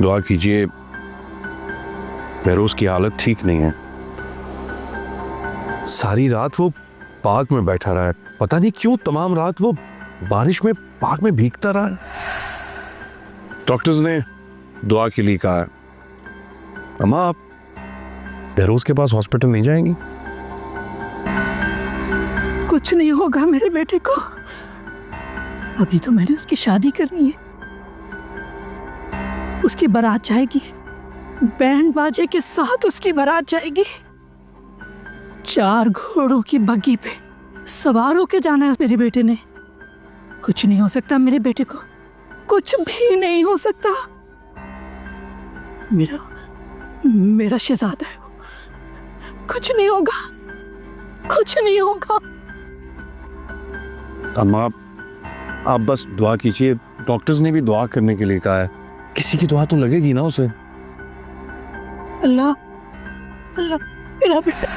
दुआ कीजिए, बहरोज की हालत ठीक नहीं है। सारी रात वो पार्क में बैठा रहा है, पता नहीं क्यों तमाम रात वो बारिश में पार्क में भीगता रहा है। डॉक्टर्स ने दुआ के लिए कहा है। अम्मा, आप बहरोज के पास हॉस्पिटल नहीं जाएंगी? कुछ नहीं होगा मेरे बेटे को। अभी तो मैंने उसकी शादी करनी है। उसकी बारात जाएगी, बैंड बाजे के साथ उसकी बारात जाएगी। 4 घोड़ों की बग्गी पे सवार होके जाना है मेरे बेटे ने। कुछ नहीं हो सकता मेरे बेटे को, कुछ भी नहीं हो सकता। मेरा शहजादा है वो। कुछ नहीं होगा, कुछ नहीं होगा। अम्मा, आप बस दुआ कीजिए। डॉक्टर्स ने भी दुआ करने के लिए कहा है। किसी की दुआ तो लगेगी ना उसे। अल्लाह, अल्लाह, मेरा बेटा